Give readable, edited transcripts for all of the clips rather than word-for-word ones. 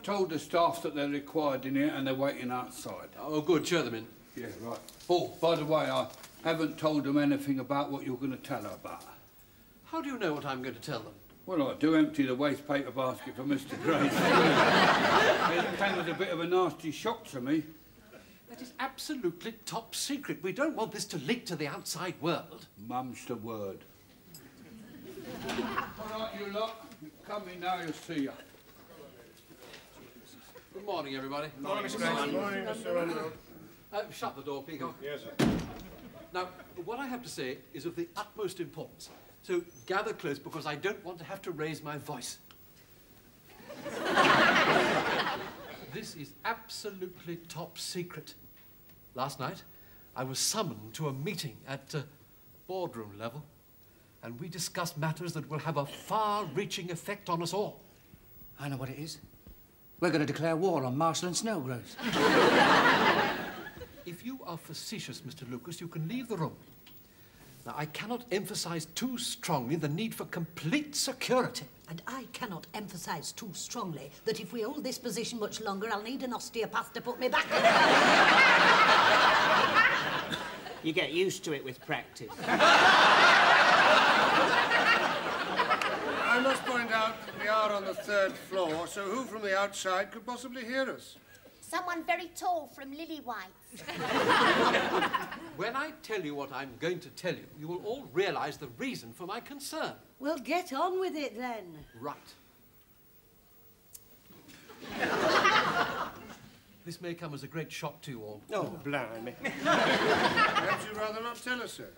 told the staff that they're required in here and they're waiting outside. Oh, good. Show them in. Yeah, right. Oh, by the way, I haven't told them anything about what you're going to tell her about. How do you know what I'm going to tell them? Well, I do empty the waste paper basket for Mr. Grace. It came as a bit of a nasty shock to me. That is absolutely top secret. We don't want this to leak to the outside world. Mum's the word. All right, you lot. Come in now, you'll see you. Good morning, everybody. Morning, Mr. Grace. Morning, Mr. Randall. Shut the door, Peacock. Yes, sir. Now, what I have to say is of the utmost importance. So gather close, because I don't want to have to raise my voice. This is absolutely top secret. Last night, I was summoned to a meeting at boardroom level, and we discussed matters that will have a far-reaching effect on us all. I know what it is. We're going to declare war on Marshall and Snowgroves. If you are facetious, Mr. Lucas, you can leave the room. Now, I cannot emphasize too strongly the need for complete security. And I cannot emphasize too strongly that if we hold this position much longer, I'll need an osteopath to put me back. You get used to it with practice. I must point out that we are on the 3rd floor, so who from the outside could possibly hear us? Someone very tall from Lily-White's. When I tell you what I'm going to tell you, you will all realise the reason for my concern. Well, get on with it, then. Right. This may come as a great shock to you all. Oh, blimey. Perhaps you'd rather not tell us, sir.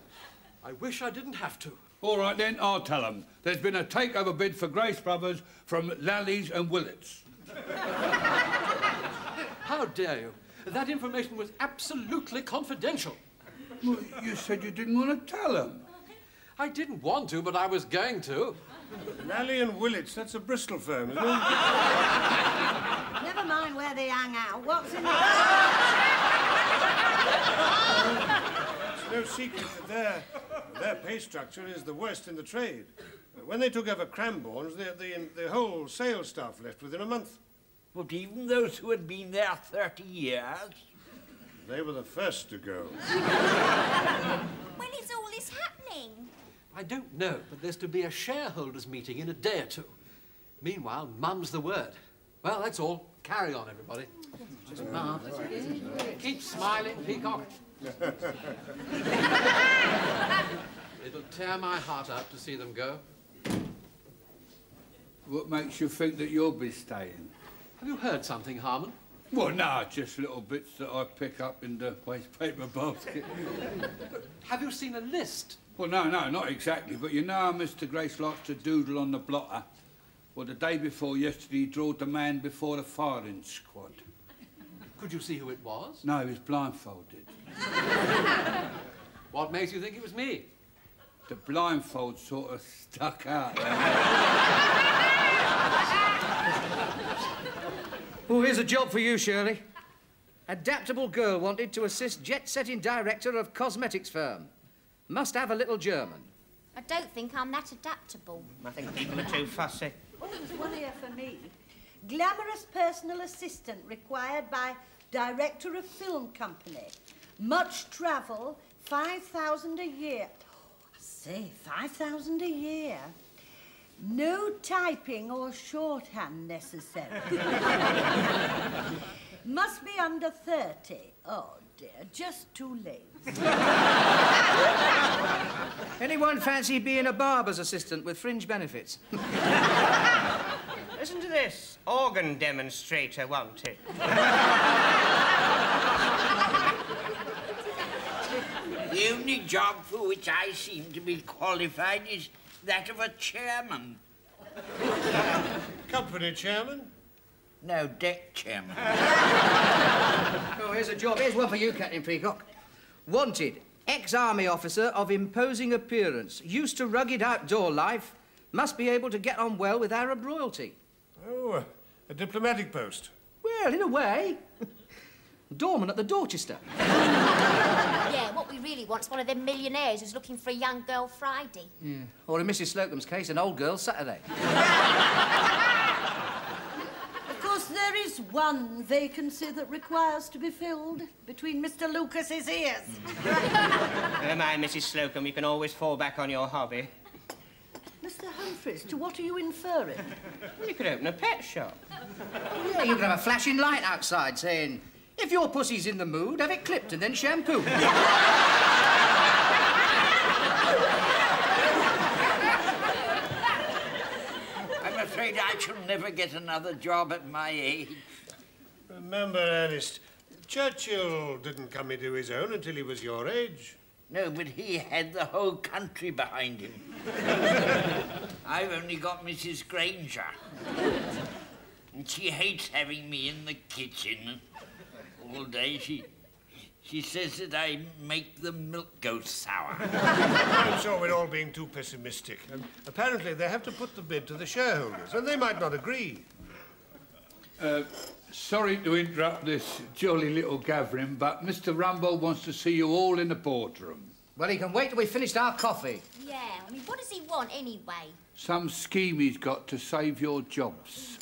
I wish I didn't have to. All right, then, I'll tell them. There's been a takeover bid for Grace Brothers from Lally's and Willits. How dare you? That information was absolutely confidential. Well, you said you didn't want to tell them. I didn't want to, but I was going to. Lally and Willits, that's a Bristol firm, isn't it? Never mind where they hang out. What's in it? It's no secret that their pay structure is the worst in the trade. When they took over Cranbourne's, the whole sales staff left within a month. But even those who had been there 30 years? They were the first to go. When is all this happening? I don't know, but there's to be a shareholders meeting in a day or two. Meanwhile, mum's the word. Well, that's all. Carry on, everybody. It's marvellous. Keep smiling, Peacock. It'll tear my heart out to see them go. What makes you think that you'll be staying? Have you heard something, Harmon? Well, no, just little bits that I pick up in the waste paper basket. Have you seen a list? Well, no, not exactly, but you know how Mr. Grace likes to doodle on the blotter? Well, the day before yesterday, he drawed the man before the firing squad. Could you see who it was? No, he was blindfolded. What makes you think it was me? The blindfold sort of stuck out. Oh, here's a job for you, Shirley. Adaptable girl wanted to assist jet-setting director of cosmetics firm. Must have a little German. I don't think I'm that adaptable. I think people are too fussy. Oh, there's one here for me. Glamorous personal assistant required by director of film company. Much travel, 5,000 a year. I say, 5,000 a year. No typing or shorthand necessary. Must be under 30. Oh, dear, just too late. Anyone fancy being a barber's assistant with fringe benefits? Listen to this. Organ demonstrator wanted. The only job for which I seem to be qualified is that of a chairman. Company chairman? No, deck chairman. Oh, here's a job. Here's one for you, Captain Peacock. Wanted, ex-army officer of imposing appearance, used to rugged outdoor life, must be able to get on well with Arab royalty. Oh, a diplomatic post. Well, in a way. Doorman at the Dorchester. Yeah, what we really want is one of them millionaires who's looking for a young girl Friday. Yeah. Or in Mrs. Slocum's case, an old girl Saturday. Of course, there is one vacancy that requires to be filled between Mr. Lucas's ears. Never mind, Mrs. Slocum. You can always fall back on your hobby. Mr. Humphreys, to what are you inferring? You could open a pet shop. Yeah, you could have a flashing light outside saying, if your pussy's in the mood, have it clipped and then shampooed. I'm afraid I shall never get another job at my age. Remember, Ernest, Churchill didn't come into his own until he was your age. No, but he had the whole country behind him. I've only got Mrs. Granger. And she hates having me in the kitchen all day. She says that I make the milk go sour. I'm sure we're all being too pessimistic. And apparently they have to put the bid to the shareholders, and they might not agree. Sorry to interrupt this jolly little gathering, but Mr. Rumbold wants to see you all in the boardroom. Well, he can wait till we've finished our coffee. Yeah, I mean, what does he want anyway? Some scheme he's got to save your jobs.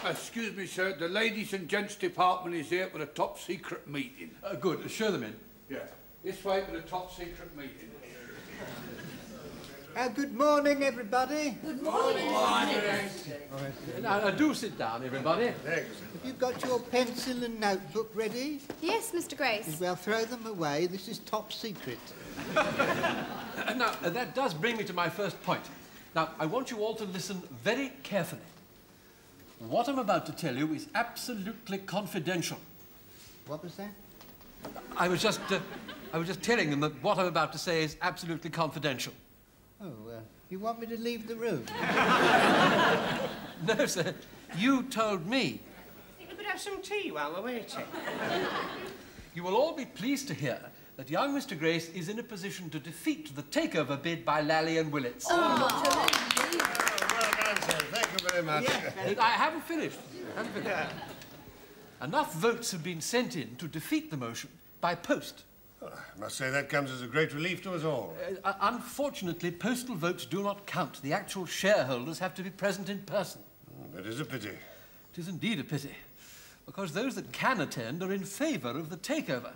Excuse me, sir. The ladies and gents department is here for a top-secret meeting. Good. Show them in. Yeah. This way for the top-secret meeting. Good morning, everybody. Good morning. Now, do sit down, everybody. Thanks. Have you got your pencil and notebook ready? Yes, Mr. Grace. Well, throw them away. This is top secret. Now, that does bring me to my first point. Now, I want you all to listen very carefully. What I'm about to tell you is absolutely confidential. What was that? I was just telling them that what I'm about to say is absolutely confidential. Oh, you want me to leave the room? No, sir. You told me. You could have some tea while we're waiting. You will all be pleased to hear that young Mr. Grace is in a position to defeat the takeover bid by Lally and Willits. Well done, sir. Thank you very much. I haven't finished. Enough votes have been sent in to defeat the motion by post. I must say that comes as a great relief to us all. Unfortunately, postal votes do not count. The actual shareholders have to be present in person. That is a pity. It is indeed a pity, because those that can attend are in favour of the takeover,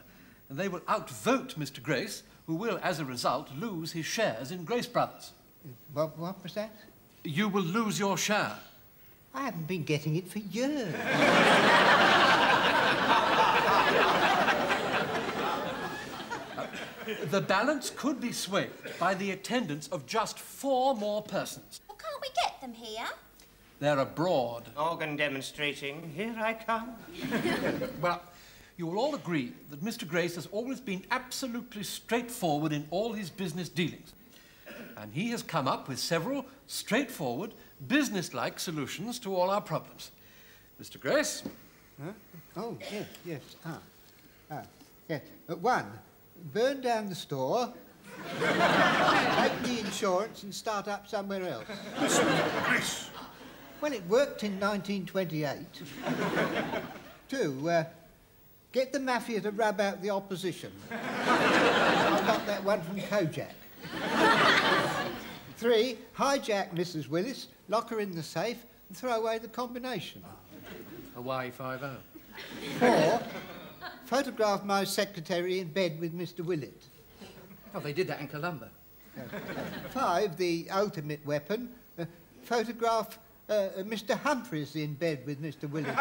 and they will outvote Mr. Grace, who will, as a result, lose his shares in Grace Brothers. What was that? You will lose your share. I haven't been getting it for years. The balance could be swayed by the attendance of just 4 more persons. Well, can't we get them here? They're abroad. Organ demonstrating. Here I come. Well, you will all agree that Mr. Grace has always been absolutely straightforward in all his business dealings. And he has come up with several straightforward, business-like solutions to all our problems. Mr. Grace? Huh? Oh, yes. Yes. 1, burn down the store, take the insurance and start up somewhere else. Grace! Well, it worked in 1928. 2, get the mafia to rub out the opposition. I got that one from Kojak. 3, hijack Mrs. Willis, lock her in the safe and throw away the combination. Hawaii 5-0. 4, photograph my secretary in bed with Mr. Willett. Oh, they did that in Colombo. 5, the ultimate weapon, photograph Mr. Humphreys in bed with Mr. Willett.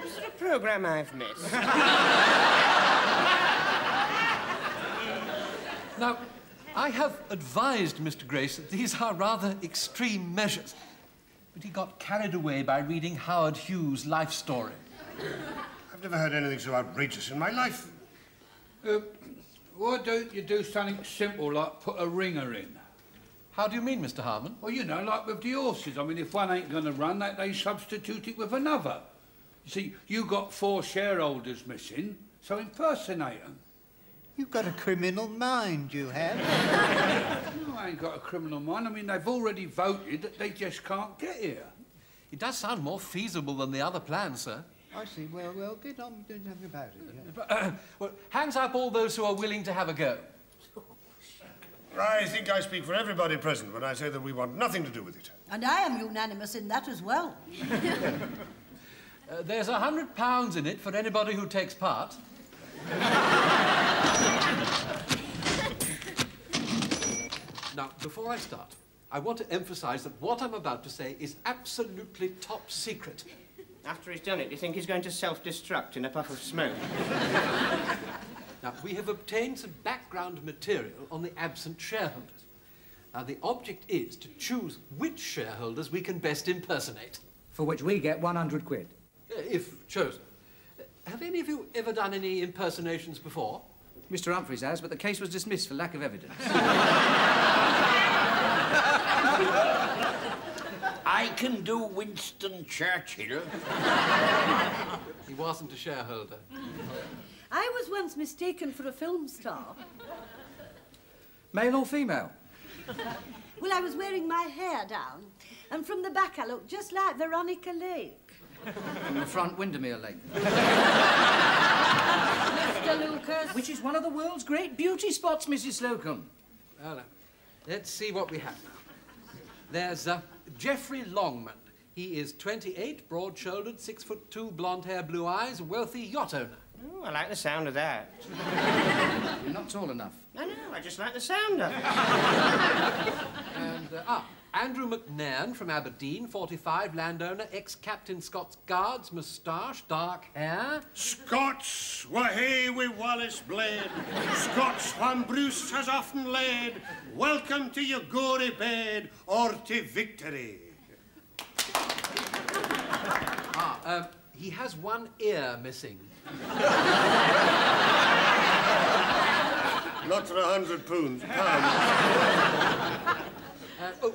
Is it a programme I've missed? Now, I have advised Mr. Grace that these are rather extreme measures, but he got carried away by reading Howard Hughes' life story. I've never heard anything so outrageous in my life. Why don't you do something simple like put a ringer in? How do you mean, Mr. Harmon? Well, you know, like with the horses. I mean, if one ain't going to run, they substitute it with another. You see, you got 4 shareholders missing, so impersonate them. You've got a criminal mind, you have. No, I ain't got a criminal mind. I mean, they've already voted that they just can't get here. It does sound more feasible than the other plan, sir. I see. Well, get on doing something about it. Yeah. Well, hands up all those who are willing to have a go. I think I speak for everybody present when I say that we want nothing to do with it. And I am unanimous in that as well. There's £100 in it for anybody who takes part. Now, before I start, I want to emphasise that what I'm about to say is absolutely top secret. After he's done it, do you think he's going to self-destruct in a puff of smoke? Now, we have obtained some background material on the absent shareholders. Now, the object is to choose which shareholders we can best impersonate. For which we get 100 quid. If chosen. Have any of you ever done any impersonations before? Mr. Humphreys has, but the case was dismissed for lack of evidence. I can do Winston Churchill. He wasn't a shareholder. I was once mistaken for a film star. Male or female? Well, I was wearing my hair down, and from the back I looked just like Veronica Lake. From the front, Windermere Lake. Mr. Lucas. Which is one of the world's great beauty spots, Mrs. Slocum. Well, let's see what we have now. There's Geoffrey Longman. He is 28, broad-shouldered, 6'2", blonde hair, blue eyes, wealthy yacht owner. Oh, I like the sound of that. You're not tall enough. I know, I just like the sound of it. And, Andrew McNairn from Aberdeen, 45, landowner, ex-captain Scots Guards, moustache, dark hair. Scots were he wi' Wallace blade, Scots wham Bruce has often laid. Welcome to your gory bed or to victory. He has one ear missing. Not for £100.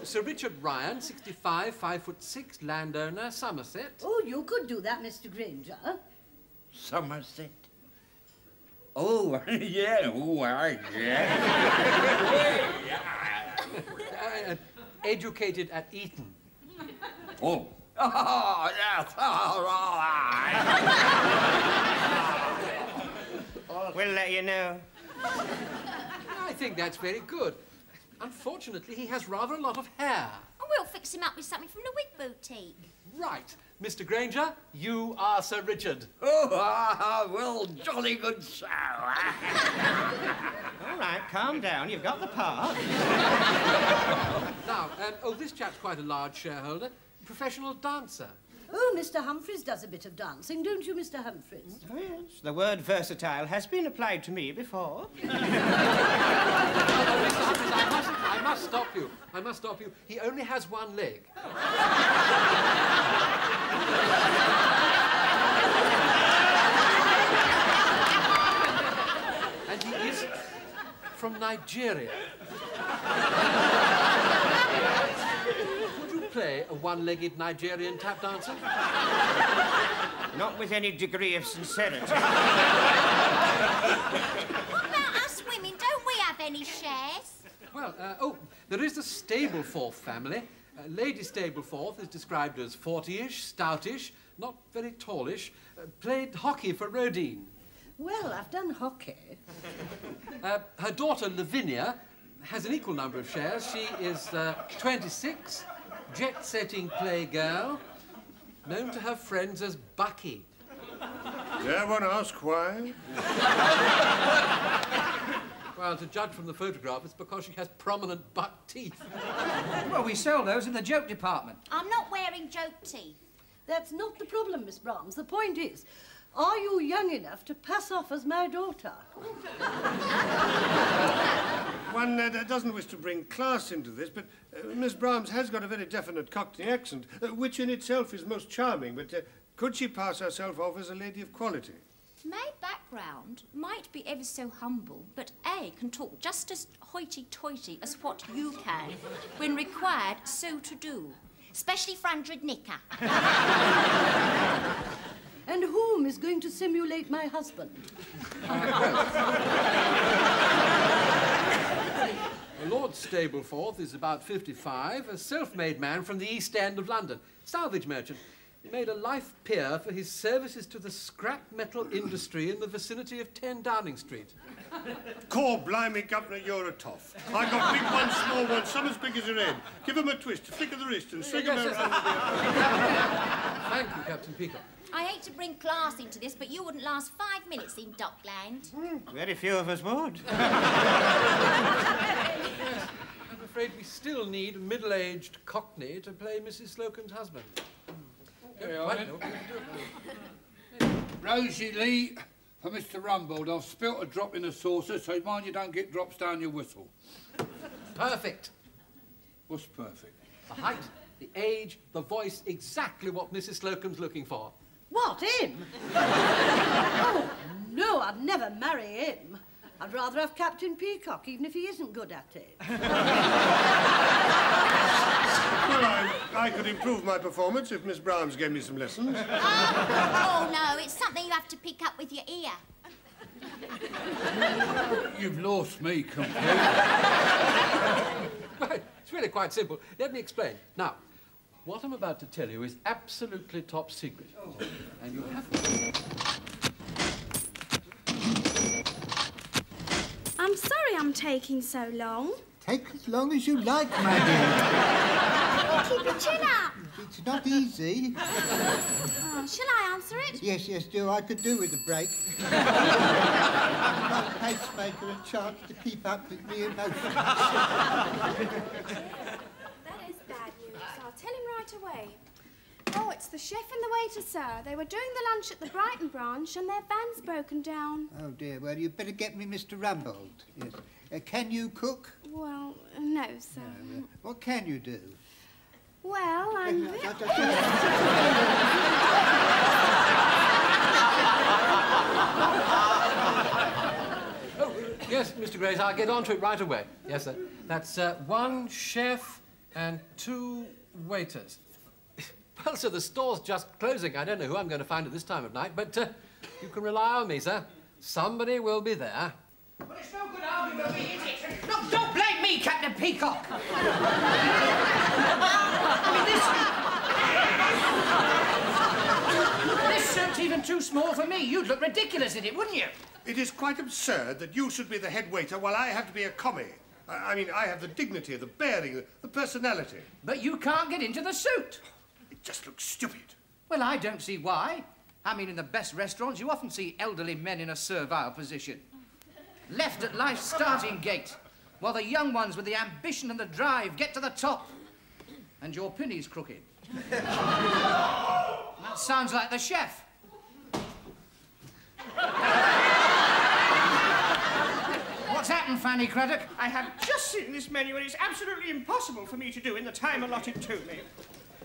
Sir Richard Ryan, 65, 5'6", landowner, Somerset. Oh, you could do that, Mr. Granger. Somerset. Oh, yeah, yeah. Educated at Eton. Oh. Oh, that's all right. We'll let you know. I think that's very good. Unfortunately, he has rather a lot of hair. Oh, we'll fix him up with something from the wig boutique. Right. Mr. Granger, you are Sir Richard. Oh, well, jolly good sir. All right, calm down. You've got the part. Now, this chap's quite a large shareholder. Professional dancer. Oh, Mr. Humphreys does a bit of dancing, don't you, Mr. Humphreys? Oh, yes. The word versatile has been applied to me before. Mr. Humphreys, I must stop you. I must stop you. He only has one leg. And he is from Nigeria. Could you play a one-legged Nigerian tap dancer? Not with any degree of sincerity. What about us women? Don't we have any shares? Well, there is the Stapleforth family. Lady Stapleforth is described as 40-ish, stoutish, not very tallish, played hockey for Rodine. Well, I've done hockey. Her daughter, Lavinia, has an equal number of shares. She is 26, jet-setting playgirl, known to her friends as Bucky. Dare one ask why? Well, to judge from the photograph, it's because she has prominent buck teeth. Well, we sell those in the joke department. I'm not wearing joke teeth. That's not the problem, Miss Brahms. The point is, are you young enough to pass off as my daughter? One doesn't wish to bring class into this, but Miss Brahms has got a very definite Cockney accent, which in itself is most charming, but could she pass herself off as a lady of quality? My background might be ever so humble, but A can talk just as hoity-toity as what you can, when required so to do, especially for 100 nicker. And whom is going to simulate my husband? Lord Stapleforth is about 55, a self-made man from the East End of London, salvage merchant. made a life peer for his services to the scrap metal industry in the vicinity of 10 Downing Street. Core blimey, Governor, you're a toff. I got big ones, small ones, some as big as your head. Give 'em a twist, a flick of the wrist, and swing 'em around. Thank you, Captain Peacock. I hate to bring class into this, but you wouldn't last 5 minutes in Dockland. Very few of us would. I'm afraid we still need a middle-aged Cockney to play Mrs. Slocum's husband. Rosie Lee, for Mr. Rumbold, I've spilt a drop in a saucer, so mind you don't get drops down your whistle. Perfect. What's perfect? The height, the age, the voice, exactly what Mrs. Slocum's looking for. What, him? Oh, no, I'd never marry him. I'd rather have Captain Peacock, even if he isn't good at it. Well, I could improve my performance if Miss Brahms gave me some lessons. Oh, no, it's something you have to pick up with your ear. You've lost me completely. Well, it's really quite simple. Let me explain. Now, what I'm about to tell you is absolutely top secret. And you have to... I'm sorry I'm taking so long. Take as long as you like, my dear. Keep your chin up. It's not easy. Oh, shall I answer it? Yes, do. I could do with a break. Not a pacemaker and chance to keep up with me emotions. That is bad news. I'll tell him right away. Oh, it's the chef and the waiter, sir. They were doing the lunch at the Brighton branch and their van's broken down. Oh, dear. Well, you'd better get me Mr. Rumbold. Yes. Can you cook? Well, no, sir. No. What can you do? Well, I'm... Oh, yes, Mr. Grace, I'll get on to it right away. Yes, sir. That's 1 chef and 2 waiters. Well, sir, the store's just closing. I don't know who I'm going to find at this time of night, but you can rely on me, sir. Somebody will be there. Well, it's no good arguing with me, is it? Look, don't blame me, Captain Peacock. I mean, this suit's even too small for me. You'd look ridiculous in it, wouldn't you? It is quite absurd that you should be the head waiter while I have to be a commie. I mean, I have the dignity, the bearing, the personality. But you can't get into the suit. It just looks stupid. Well, I don't see why. I mean, in the best restaurants, you often see elderly men in a servile position. Left at life's starting gate, while the young ones with the ambition and the drive get to the top. And your penny's crooked. That sounds like the chef. What's happened, Fanny Craddock? I have just seen this menu and it's absolutely impossible for me to do in the time allotted to me.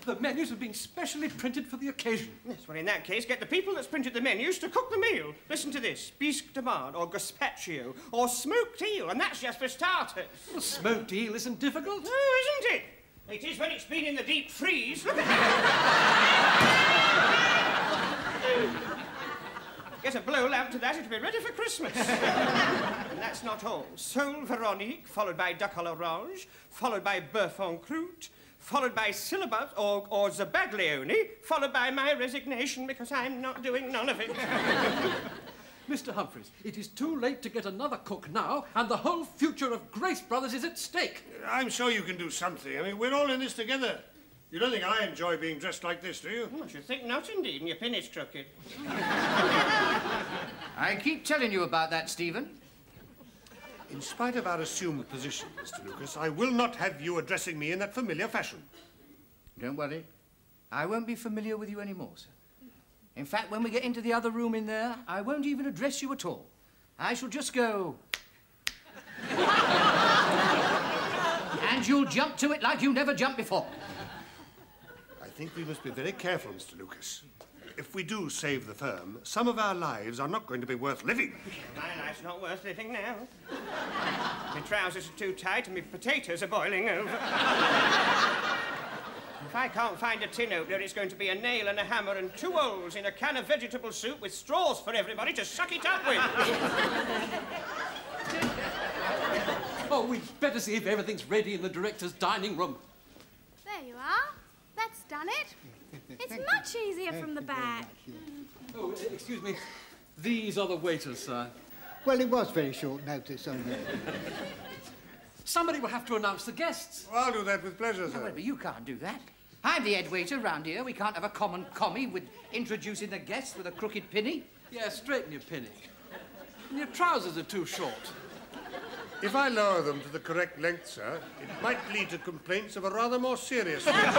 The menus have been specially printed for the occasion. Yes, well, in that case, get the people that's printed the menus to cook the meal. Listen to this. Bisque de marde, or gazpacho, or smoked eel, and that's just for starters. Well, smoked eel isn't difficult. Oh, isn't it? It is when it's been in the deep freeze. Get a blow lamp to that, it'll be ready for Christmas. And that's not all. Sole Veronique, followed by duck à l'orange, followed by bœuf en croûte, followed by syllabub or zabaglione, followed by my resignation because I'm not doing none of it. Mr. Humphreys, it is too late to get another cook now, and the whole future of Grace Brothers is at stake. I'm sure you can do something. I mean, we're all in this together. You don't think I enjoy being dressed like this, do you? I should think not, indeed, and your pin is crooked. I keep telling you about that, Stephen. In spite of our assumed position, Mr. Lucas, I will not have you addressing me in that familiar fashion. Don't worry. I won't be familiar with you anymore, sir. In fact, when we get into the other room in there, I won't even address you at all. I shall just go... and you'll jump to it like you never jumped before. I think we must be very careful, Mr. Lucas. If we do save the firm, some of our lives are not going to be worth living. My life's not worth living now. My trousers are too tight and my potatoes are boiling over. If I can't find a tin opener, it's going to be a nail and a hammer and 2 holes in a can of vegetable soup with straws for everybody to suck it up with. Oh, we'd better see if everything's ready in the director's dining room. There you are. That's done it. It's much easier from the back. Oh, excuse me. These are the waiters, sir. Well, it was very short notice only. Somebody will have to announce the guests. Well, I'll do that with pleasure, sir. No, but you can't do that. I'm the head waiter round here. We can't have a common commie with introducing the guests with a crooked pinny. Yeah, straighten your pinny. And your trousers are too short. If I lower them to the correct length, sir, it might lead to complaints of a rather more serious nature.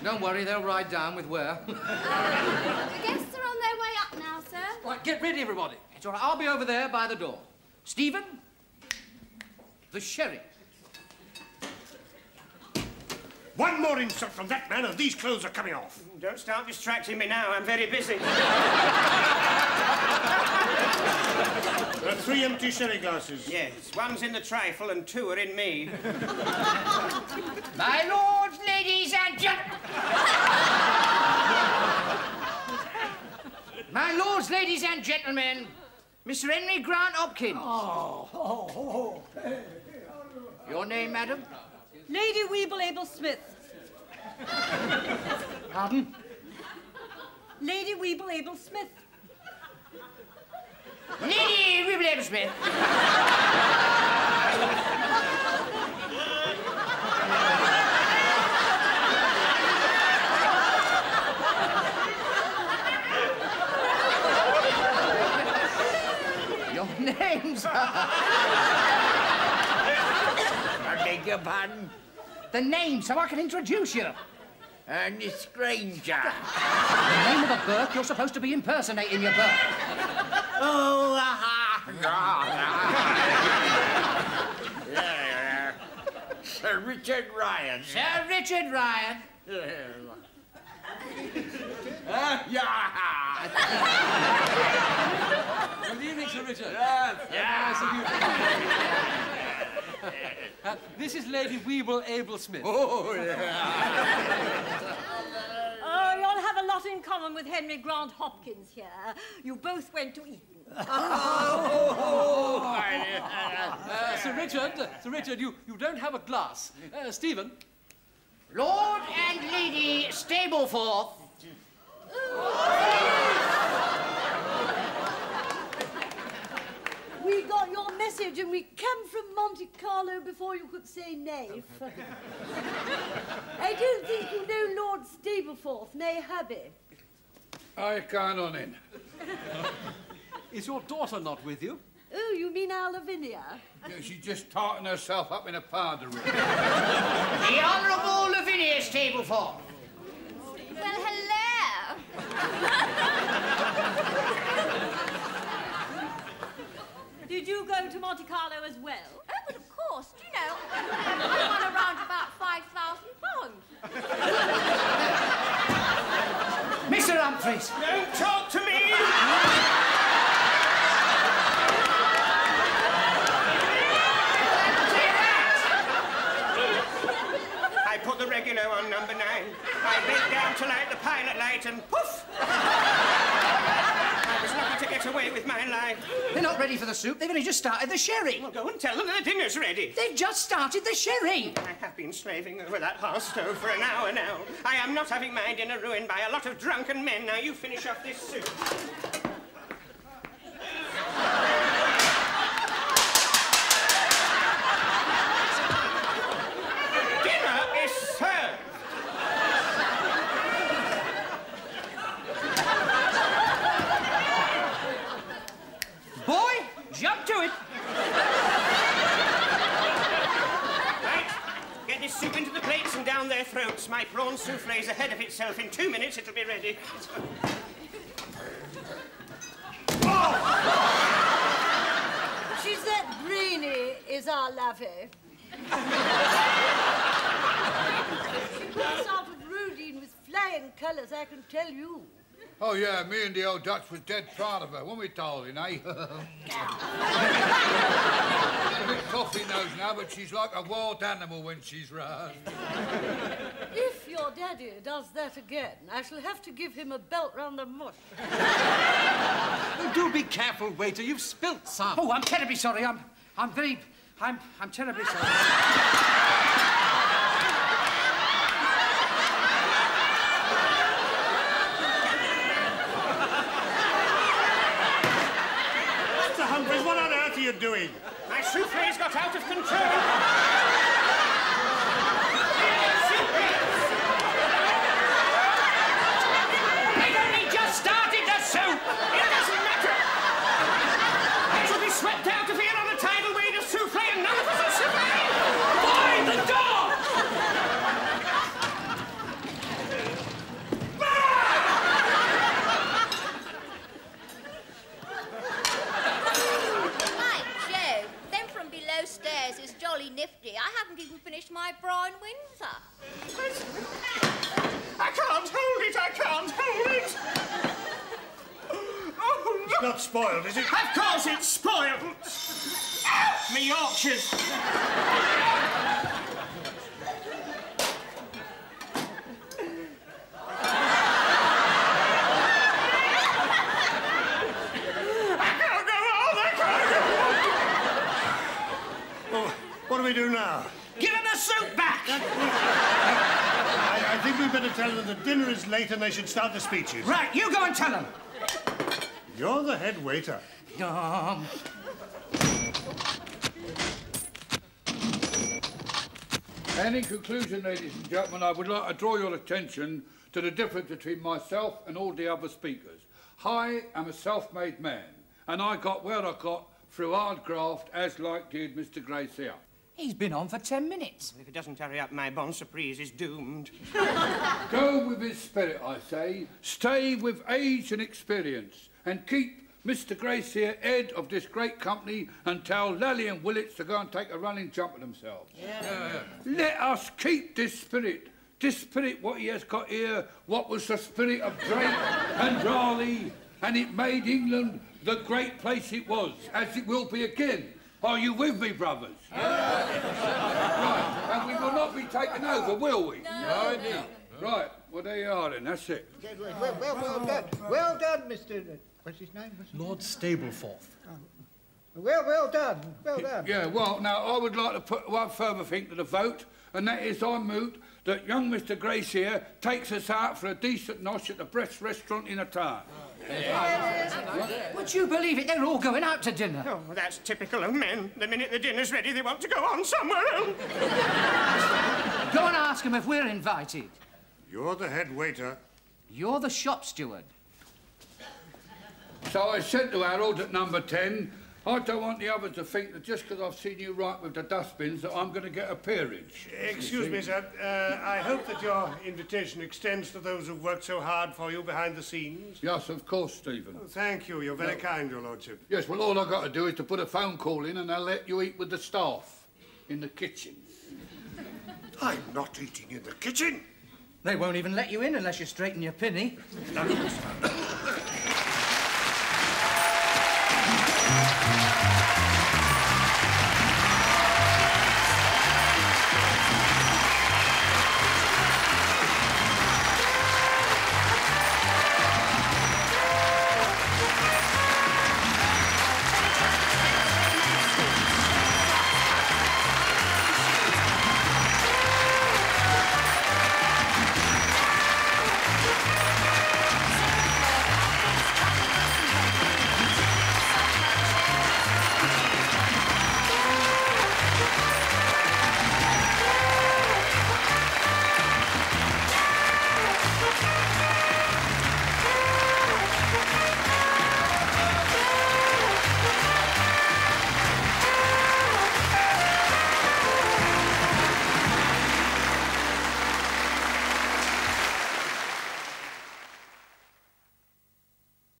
Don't worry, they'll ride down with wear. The guests are on their way up now, sir. Right, get ready, everybody. It's all right. I'll be over there by the door. Stephen, the sherry. One more insult from that man and these clothes are coming off. Don't start distracting me now. I'm very busy. There are 3 empty sherry glasses. Yes, one's in the trifle and 2 are in me. My lords, ladies and gentlemen. My lords, ladies and gentlemen, Mr. Henry Grant Hopkins. Your name, madam? Lady Weeble Smith. Pardon? Lady Weeble Smith. Lady Weeble Smith. Your name's... I beg your pardon? The name, so I can introduce you. Ernest Granger. The name of a Burke, you're supposed to be impersonating your Burke. Oh, Sir Richard Ryan. Sir Richard Ryan. Good evening, Sir Richard. Yeah. This is Lady Weeble Smith. Oh, yeah. Oh, you'll have a lot in common with Henry Grant Hopkins here. You both went to Eton. Sir Richard, you don't have a glass. Stephen. Lord and Lady Stapleforth. We got your message and we came from Monte Carlo before you could say nay. I don't think you know Lord Stapleforth, nay hubby. I can't on in. Is your daughter not with you? Oh, you mean our Lavinia? Yeah, she's just tarting herself up in a powder room. The Honourable Lavinia Stapleforth. Well, hello. Did you go to Monte Carlo as well? Oh, but of course, you know, I won around about £5,000. Mr. Humphreys. Don't talk to me! I put the regular on number 9. I bent down to light the pilot light and poof! I was lucky to get away with my life. They're not ready for the soup. They've only just started the sherry. Well, go and tell them that the dinner's ready. They've just started the sherry. I have been slaving over that hearth stove for an hour now. I am not having my dinner ruined by a lot of drunken men. Now you finish off this soup. Dinner is served. Boy, jump to it. Right, get this soup into the plates and down their throats. My prawn souffle's ahead of itself. In 2 minutes, it'll be ready. She's that brainy, is our lovey. She bursts out of Rudine with flying colours, I can tell you. Oh, yeah, me and the old Dutch was dead proud of her, weren't we, darling, eh? A bit coffee nose now, but she's like a wild animal when she's roused. If your daddy does that again, I shall have to give him a belt round the mush. Oh, do be careful, waiter. You've spilt some. Oh, I'm terribly sorry. I'm terribly sorry. you doing? My souffle's got out of control. They've only just started the soup! It doesn't matter. I shall be swept out of here on a tidal wave of souffle and none of us will survive. By the door! Stairs is jolly nifty. I haven't even finished my Brough and Windsor. I can't hold it, I can't hold it. Oh, It's not spoiled, is it? of course it's spoiled. Me Yorkshires. What do we do now? Give him the soup back! I think we'd better tell them that dinner is late and they should start the speeches. Right, you go and tell them. You're the head waiter. And in conclusion, ladies and gentlemen, I would like to draw your attention to the difference between myself and all the other speakers. I am a self-made man, and I got where I got through hard graft, as like did Mr. Grace here. He's been on for 10 minutes. If it doesn't hurry up, my bon surprise is doomed. Go with his spirit, I say. Stay with age and experience, and keep Mr. Grace here head of this great company and tell Lally and Willits to go and take a running jump at themselves. Let us keep this spirit. This spirit, what he has got here, what was the spirit of Drake and Raleigh, and it made England the great place it was, as it will be again. Are you with me, brothers? Right, and we will not be taken over, will we? No. Indeed. Right, well, there you are then, that's it. Well done. Well done, Mr... What's his name? Lord Stapleforth. Well done. Well done. Yeah, well, now, I would like to put one further thing to the vote, and that is I moot that young Mr. Grace here takes us out for a decent nosh at the best restaurant in the town. Would you believe it? They're all going out to dinner. Oh, that's typical of men. The minute the dinner's ready, they want to go on somewhere else. Go and ask them if we're invited. You're the head waiter. You're the shop steward. So I said to Harold at number 10, I don't want the others to think that just because I've seen you right with the dustbins that I'm going to get a peerage. Excuse me, sir. I hope that your invitation extends to those who've worked so hard for you behind the scenes. Yes, of course, Stephen. Oh, thank you. You're very kind, your lordship. Yes, well, all I've got to do is to put a phone call in and they'll let you eat with the staff in the kitchen. I'm not eating in the kitchen. They won't even let you in unless you straighten your pinny.